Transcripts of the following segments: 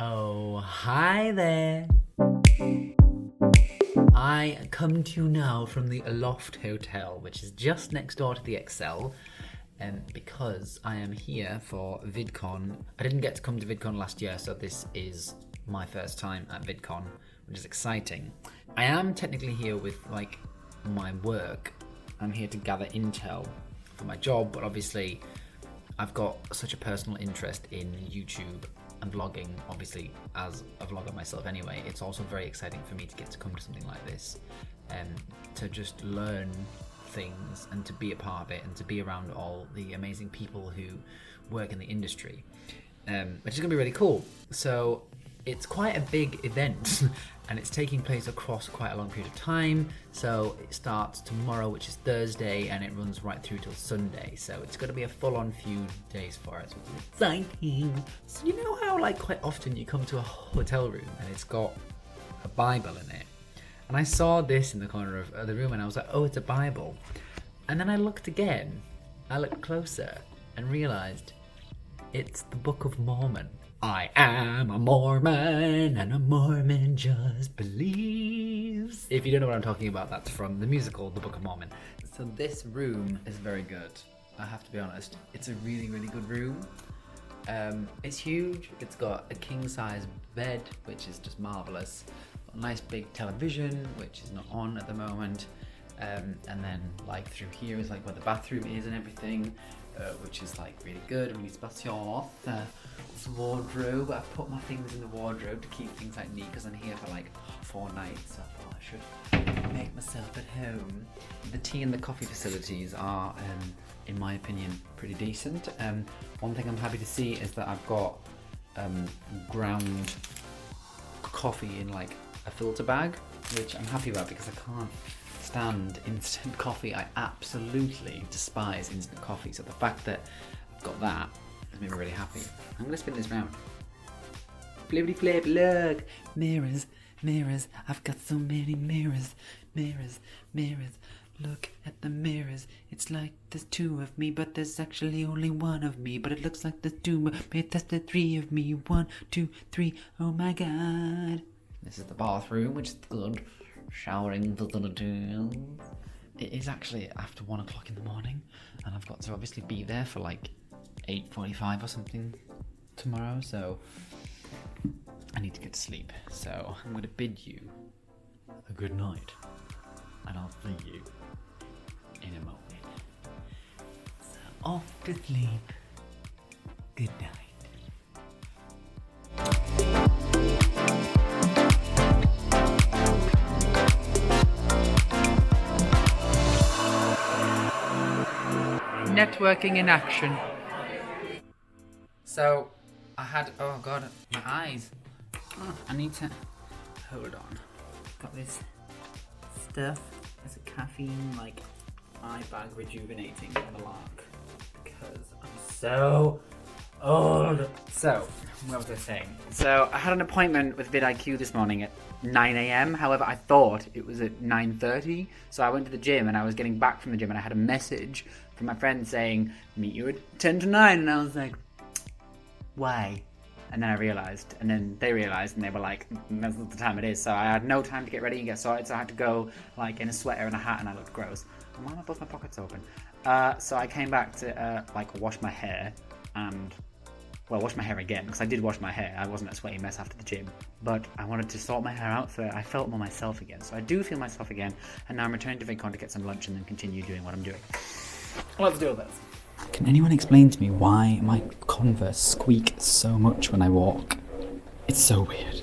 Oh, hi there. I come to you now from the Aloft Hotel, which is just next door to the Excel, because I am here for VidCon. I didn't get to come to VidCon last year, so this is my first time at VidCon, which is exciting. I am technically here with like my work. I'm here to gather intel for my job, but obviously I've got such a personal interest in YouTube and vlogging, obviously as a vlogger myself anyway. It's also very exciting for me to get to come to something like this, to just learn things and to be a part of it and to be around all the amazing people who work in the industry, which is gonna be really cool. So it's quite a big event and it's taking place across quite a long period of time. So it starts tomorrow, which is Thursday, and it runs right through till Sunday. So it's going to be a full-on few days for us, which is exciting. So you know how like quite often you come to a hotel room and it's got a Bible in it? And I saw this in the corner of the room and I was like, oh, it's a Bible. And then I looked again, I looked closer and realized it's the Book of Mormon. I am a Mormon, and a Mormon just believes. If you don't know what I'm talking about, that's from the musical, The Book of Mormon. So this room is very good, I have to be honest. It's a really, really good room. It's huge. It's got a king-size bed, which is just marvelous. A nice big television, which is not on at the moment. And then like through here is like where the bathroom is and everything, which is like really good, really spacious. This wardrobe, I've put my things in the wardrobe to keep things like neat because I'm here for like 4 nights, so I thought I should make myself at home. The tea and the coffee facilities are, in my opinion, pretty decent. One thing I'm happy to see is that I've got ground coffee in like a filter bag, which I'm happy about because I can't stand instant coffee. I absolutely despise instant coffee, so the fact that I've got that has made me really happy. I'm gonna spin this round. Flippity flip, look! Mirrors, mirrors, I've got so many mirrors. Mirrors, mirrors, look at the mirrors. It's like there's 2 of me, but there's actually only 1 of me. But it looks like there's 2 of me, that's the 3 of me. 1, 2, 3, oh my god. This is the bathroom, which is good. Showering, it is actually after 1 o'clock in the morning, and I've got to obviously be there for like 8:45 or something tomorrow, so I need to get to sleep. So I'm going to bid you a good night, and I'll see you in a moment. So off to sleep. Good night. Networking in action. So I had, oh god, my eyes. Oh, I need to, hold on. Got this stuff. It's a caffeine like eye bag rejuvenating malark because I'm so old. So, what was I saying? So I had an appointment with vidIQ this morning at 9 a.m. However, I thought it was at 9:30. So I went to the gym and I was getting back from the gym and I had a message from my friend saying, meet you at 10 to 9. And I was like, why? And then I realized, and then they realized, and they were like, that's not the time it is. So I had no time to get ready and get sorted. So I had to go like in a sweater and a hat and I looked gross. And why are both my pockets open? So I came back to like wash my hair and, well, wash my hair again, because I did wash my hair. I wasn't a sweaty mess after the gym, but I wanted to sort my hair out so I felt more myself again. So I do feel myself again, and now I'm returning to VidCon to get some lunch and then continue doing what I'm doing. Let's do this. Can anyone explain to me why my Converse squeak so much when I walk? It's so weird.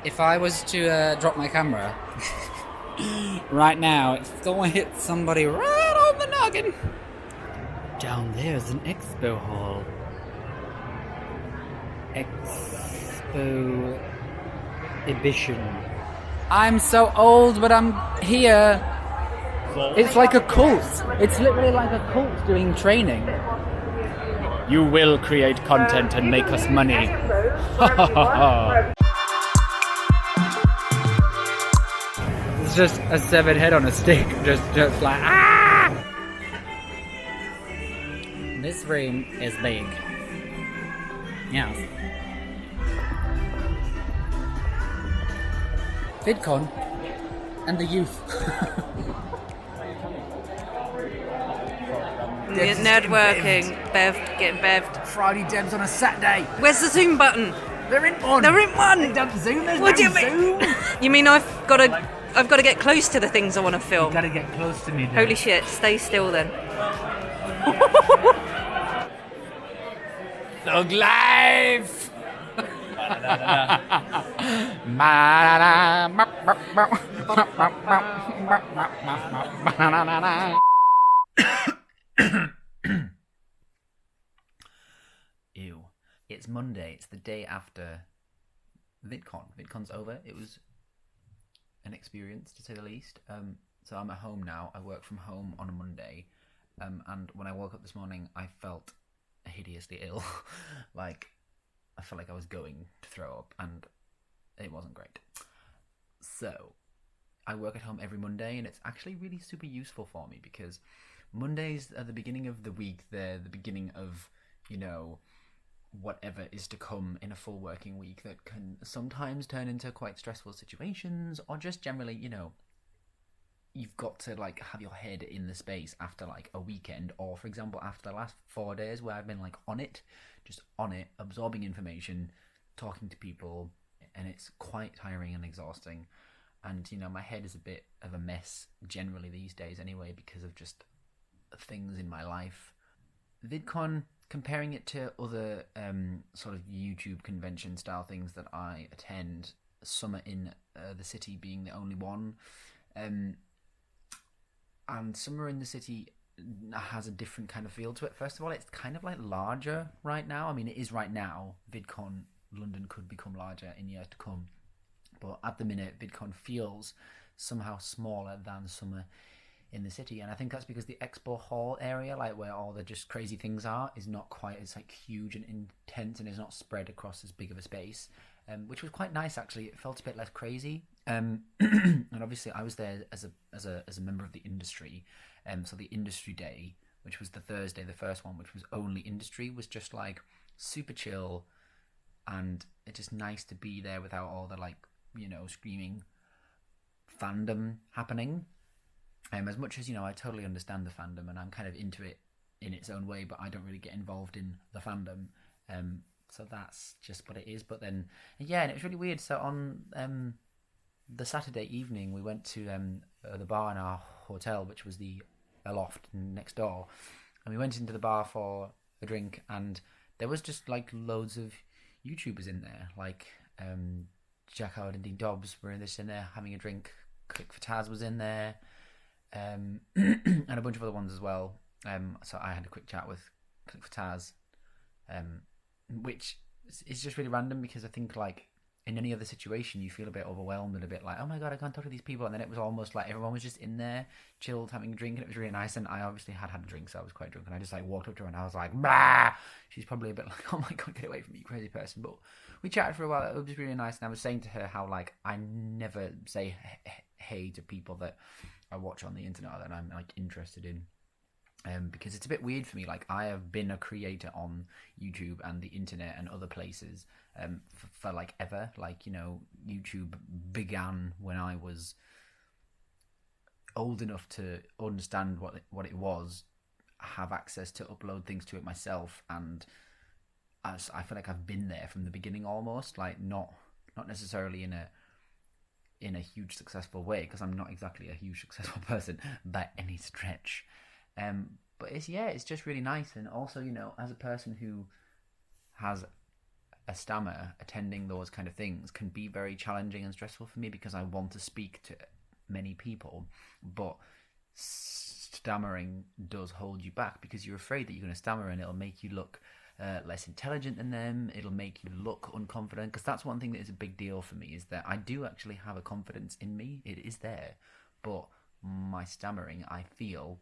If I was to drop my camera right now, it's gonna hit somebody right on the noggin. Down there's an expo hall. Exhibition. I'm so old, but I'm here. It's like a cult. It's literally like a cult doing training. You will create content and make us money. It's just a severed head on a stick, just like ah! This room is big. Yes. VidCon and the youth. Networking, getting bevved. Friday Debs on a Saturday. Where's the Zoom button? They're in one. They're in one. They don't Zoom. There's What no do you Zoom. mean? You mean I've got to get close to the things I want to film? You gotta get close to me. Dude. Holy shit! Stay still then. Thug life. Ew. It's Monday. It's the day after VidCon. VidCon's over. It was an experience, to say the least. So I'm at home now. I work from home on a Monday. And when I woke up this morning, I felt hideously ill. Like, I felt like I was going to throw up, and it wasn't great. So I work at home every Monday, and it's actually really super useful for me because Mondays are the beginning of the week. They're the beginning of, you know, whatever is to come in a full working week that can sometimes turn into quite stressful situations, or just generally, you know, you've got to like have your head in the space after like a weekend, or for example after the last 4 days where I've been like on it, just on it, absorbing information, talking to people, and it's quite tiring and exhausting. And you know, my head is a bit of a mess generally these days anyway, because of just things in my life. VidCon, comparing it to other sort of YouTube convention style things that I attend, Summer in the City being the only one, and Summer in the City has a different kind of feel to it. First of all, it's kind of like larger right now. I mean, it is right now. VidCon London could become larger in years to come, but at the minute VidCon feels somehow smaller than Summer in the City, and I think that's because the expo hall area, like where all the just crazy things are, is not quite as like huge and intense, and is not spread across as big of a space, which was quite nice actually. It felt a bit less crazy, and obviously I was there as a member of the industry, so the industry day, which was the Thursday, the first one, which was only industry, was just like super chill, and it's just nice to be there without all the like, you know, screaming fandom happening. As much as, you know, I totally understand the fandom and I'm kind of into it in its own way, but I don't really get involved in the fandom. So that's just what it is. But then, yeah, and it was really weird. So on the Saturday evening, we went to the bar in our hotel, which was the loft next door. And we went into the bar for a drink, and there was just like loads of YouTubers in there. Like Jack Howard and Dean Dobbs were in there having a drink. Click for Taz was in there. And a bunch of other ones as well. So I had a quick chat with Click for Taz, which is just really random, because I think like in any other situation you feel a bit overwhelmed and a bit like, oh my god, I can't talk to these people, and then it was almost like everyone was just in there chilled having a drink, and it was really nice. And I obviously had a drink, so I was quite drunk, and I just like walked up to her and I was like, bah! She's probably a bit like, oh my god, get away from me, you crazy person. But we chatted for a while. It was really nice, and I was saying to her how like I never say hey to people that I watch on the internet that I'm like interested in, because it's a bit weird for me. Like, I have been a creator on YouTube and the internet and other places for like ever. Like, you know, YouTube began when I was old enough to understand what it was, have access to upload things to it myself, and I feel like I've been there from the beginning almost. Like, not necessarily in a huge successful way, because I'm not exactly a huge successful person by any stretch, but it's just really nice. And also, you know, as a person who has a stammer, attending those kind of things can be very challenging and stressful for me, because I want to speak to many people, but stammering does hold you back, because you're afraid that you're going to stammer and it'll make you look less intelligent than them. It'll make you look unconfident, because that's one thing that is a big deal for me, is that I do actually have a confidence in me. It is there, but my stammering, I feel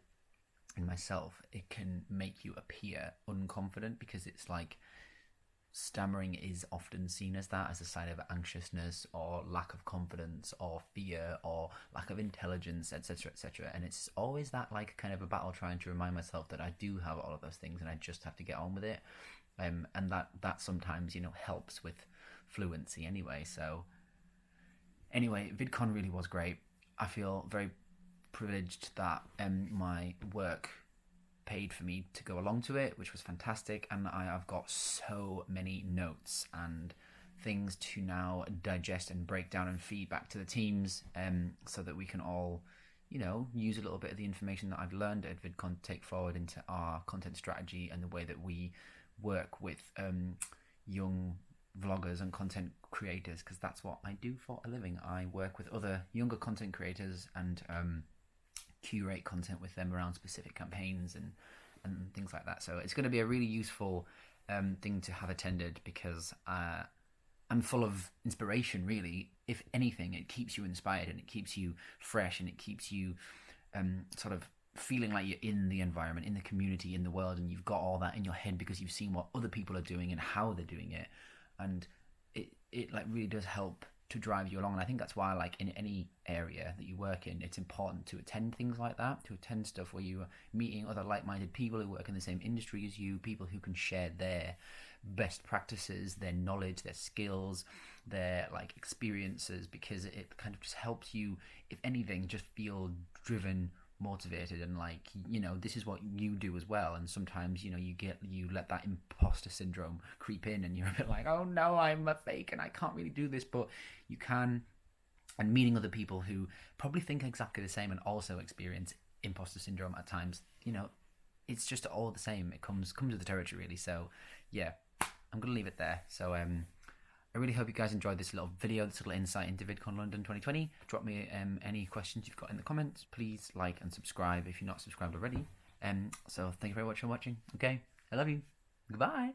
in myself, it can make you appear unconfident, because it's like stammering is often seen as that, as a sign of anxiousness or lack of confidence or fear or lack of intelligence, etc., etc. And it's always that like kind of a battle trying to remind myself that I do have all of those things and I just have to get on with it. and that sometimes, you know, helps with fluency anyway. So anyway, VidCon really was great. I feel very privileged that my work paid for me to go along to it, which was fantastic, and I've got so many notes and things to now digest and break down and feed back to the teams, so that we can all, you know, use a little bit of the information that I've learned at VidCon to take forward into our content strategy and the way that we work with young vloggers and content creators, because that's what I do for a living. I work with other younger content creators and curate content with them around specific campaigns and things like that. So it's going to be a really useful thing to have attended, because I'm full of inspiration, really. If anything, it keeps you inspired and it keeps you fresh and it keeps you sort of feeling like you're in the environment, in the community, in the world, and you've got all that in your head because you've seen what other people are doing and how they're doing it, and it like really does help to drive you along. And I think that's why, like, in any area that you work in, it's important to attend things like that, to attend stuff where you are meeting other like-minded people who work in the same industry as you, people who can share their best practices, their knowledge, their skills, their like experiences, because it kind of just helps you, if anything, just feel driven, motivated, and like, you know, this is what you do as well. And sometimes, you know, you let that imposter syndrome creep in and you're a bit like, oh no, I'm a fake and I can't really do this, but you can. And meeting other people who probably think exactly the same and also experience imposter syndrome at times, you know, it's just all the same. It comes with the territory, really. So yeah, I'm gonna leave it there. So I really hope you guys enjoyed this little video, this little insight into VidCon London 2020. Drop me any questions you've got in the comments. Please like and subscribe if you're not subscribed already. So thank you very much for watching. Okay, I love you. Goodbye.